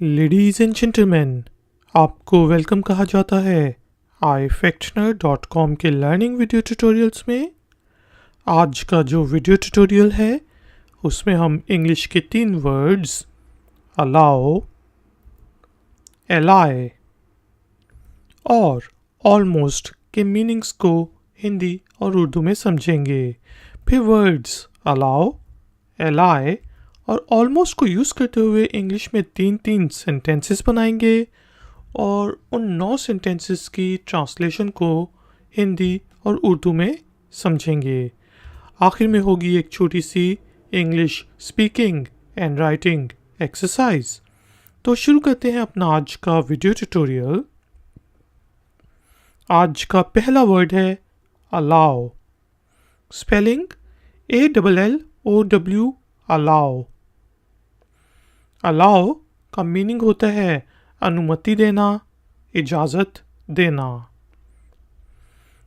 Ladies and gentleman, आपको welcome कहा जाता है ifactioner.com के लर्निंग वीडियो ट्यूटोरियल्स में। आज का जो वीडियो ट्यूटोरियल है उसमें हम इंग्लिश के 3 वर्ड्स अलाउ, एलाई और ऑलमोस्ट के मीनिंग्स को हिंदी और उर्दू में समझेंगे। फिर वर्ड्स अलाउ, एलाई और ऑलमोस्ट को यूज़ करते हुए इंग्लिश में 3 सेंटेंसेस बनाएंगे और उन 9 सेंटेंसेस की ट्रांसलेशन को हिंदी और उर्दू में समझेंगे। आखिर में होगी एक छोटी सी English speaking and writing exercise. तो शुरू करते हैं अपना आज का वीडियो ट्यूटोरियल। आज का पहला वर्ड है allow. Spelling ALLOW, allow. Allow का मीनिंग होता है अनुमति देना, इजाज़त देना।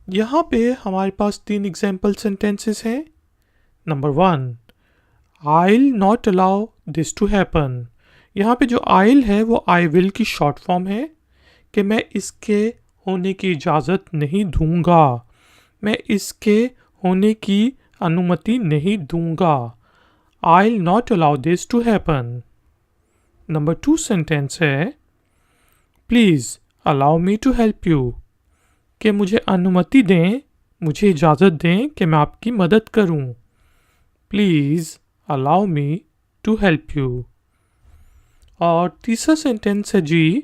यहाँ पे हमारे पास 3 एग्जाम्पल सेंटेंसेस हैं। Number 1, I'll not allow this to happen। यहाँ पे जो I'll है वो I will की शॉर्ट फॉर्म है कि मैं इसके होने की इजाज़त नहीं दूंगा, मैं इसके होने की अनुमति नहीं दूंगा। I'll not allow this to happen। Number 2 sentence है please allow me to help you, कि मुझे अनुमति दें, मुझे इजाज़त दें कि मैं आपकी मदद करूं। Please allow me to help you. और तीसरा सेंटेंस है जी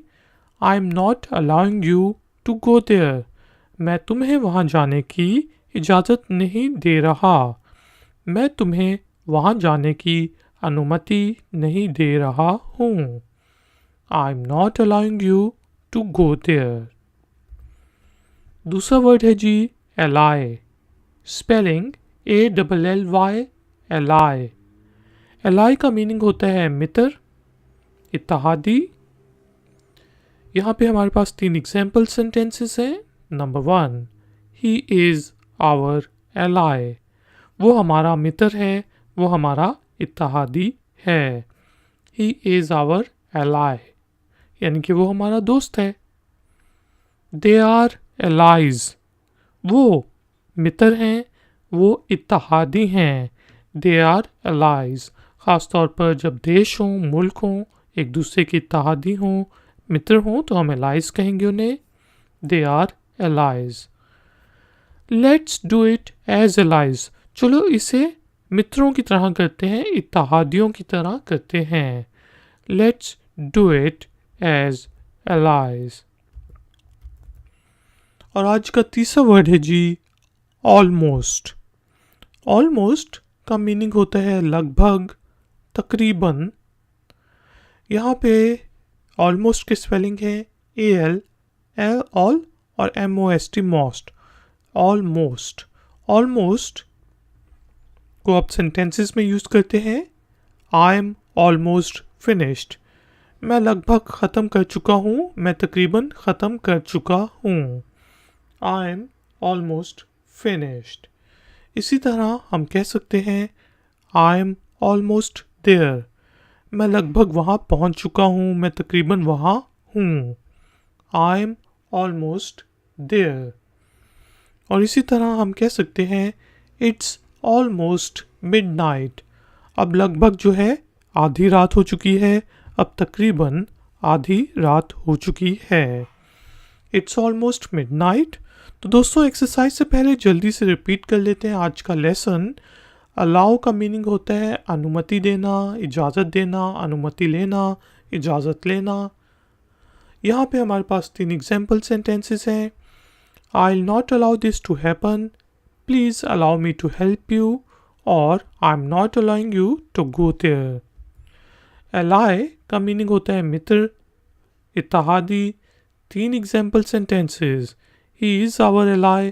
I am not allowing you to go there, मैं तुम्हें वहाँ जाने की इजाज़त नहीं दे रहा, मैं तुम्हें वहाँ जाने की अनुमति नहीं दे रहा हूँ। I am not allowing you to go there. दूसरा वर्ड है जी ally. Spelling ALLY, ally. Ally का मीनिंग होता है मित्र, इत्तेहादी। यहाँ पे हमारे पास 3 एग्जाम्पल सेंटेंसेस हैं। Number 1, he is our ally, वो हमारा मित्र है, वो हमारा इत्तेहादी है। ही इज़ आवर एलाई यानी कि वो हमारा दोस्त है। दे आर एलाइज, वो मित्र हैं, वो इत्तेहादी हैं। दे आर एलाइज, ख़ास तौर पर जब देश हों, मुल्क हों, एक दूसरे के इत्तेहादी हों, मित्र हों, तो हम एलाइज कहेंगे उन्हें। They are allies. Let's do it as allies, चलो इसे मित्रों की तरह करते हैं, इत्तेहादियों की तरह करते हैं। Let's do it as allies. और आज का तीसरा वर्ड है जी ऑलमोस्ट। ऑलमोस्ट का मीनिंग होता है लगभग, तकरीबन। यहाँ पे ऑलमोस्ट की स्पेलिंग है AL ऑल और MOST मोस्ट। ऑलमोस्ट, ऑलमोस्ट को आप सेंटेंसेस में यूज़ करते हैं। आई एम ऑलमोस्ट फिनिश्ड, मैं लगभग ख़त्म कर चुका हूँ, मैं तकरीबन ख़त्म कर चुका हूँ। I am almost finished. इसी तरह हम कह सकते हैं आई एम ऑलमोस्ट देयर, मैं लगभग वहाँ पहुँच चुका हूँ, मैं तकरीबन वहाँ हूँ। I am almost there. और इसी तरह हम कह सकते हैं इट्स ऑलमोस्ट मिडनाइट, अब लगभग जो है आधी रात हो चुकी है, अब तकरीबन आधी रात हो चुकी है। It's almost midnight. तो दोस्तों एक्सरसाइज से पहले जल्दी से रिपीट कर लेते हैं आज का लेसन। अलाउ का मीनिंग होता है अनुमति देना, इजाज़त देना, अनुमति लेना, इजाज़त लेना। यहाँ पे हमारे पास 3 एग्जाम्पल सेंटेंसेस हैं। I will not allow this to happen, please allow me to help you, और I am not allowing you to go there. Ally का मीनिंग होता है मित्र, इत्तेहादी। 3 example sentences, he is our ally,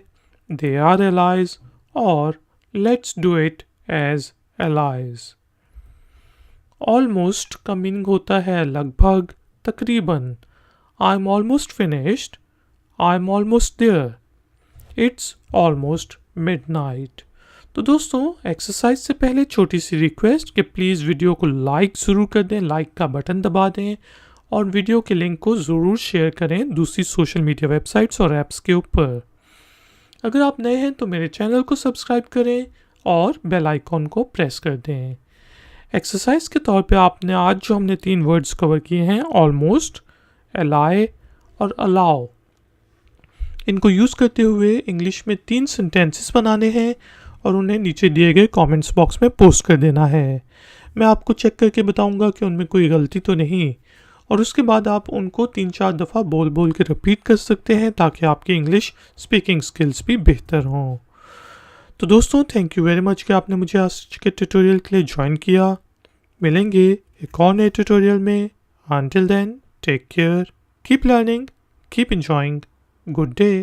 they are allies, और let's do it as allies. Almost का meaning होता है लगभग, तकरीबन। I am almost finished, I am almost there, it's almost midnight. तो दोस्तों एक्सरसाइज से पहले छोटी सी रिक्वेस्ट कि प्लीज़ वीडियो को लाइक ज़रूर कर दें, लाइक का बटन दबा दें और वीडियो के लिंक को ज़रूर शेयर करें दूसरी सोशल मीडिया वेबसाइट्स और ऐप्स के ऊपर। अगर आप नए हैं तो मेरे चैनल को सब्सक्राइब करें और बेल आइकॉन को प्रेस कर दें। एक्सरसाइज के तौर पे आपने आज जो हमने 3 वर्ड्स कवर किए हैं, ऑलमोस्ट, एलाय और अलाउ, इनको यूज़ करते हुए इंग्लिश में 3 सेंटेंसेस बनाने हैं और उन्हें नीचे दिए गए कमेंट्स बॉक्स में पोस्ट कर देना है। मैं आपको चेक करके बताऊंगा कि उनमें कोई गलती तो नहीं, और उसके बाद आप उनको 3-4 दफ़ा बोल बोल के रिपीट कर सकते हैं ताकि आपकी इंग्लिश स्पीकिंग स्किल्स भी बेहतर हों। तो दोस्तों, थैंक यू वेरी मच कि आपने मुझे आज के ट्यूटोरियल के लिए ज्वाइन किया। मिलेंगे एक और नए ट्यूटोरियल में। Until then, take care, keep learning, keep enjoying. Good day.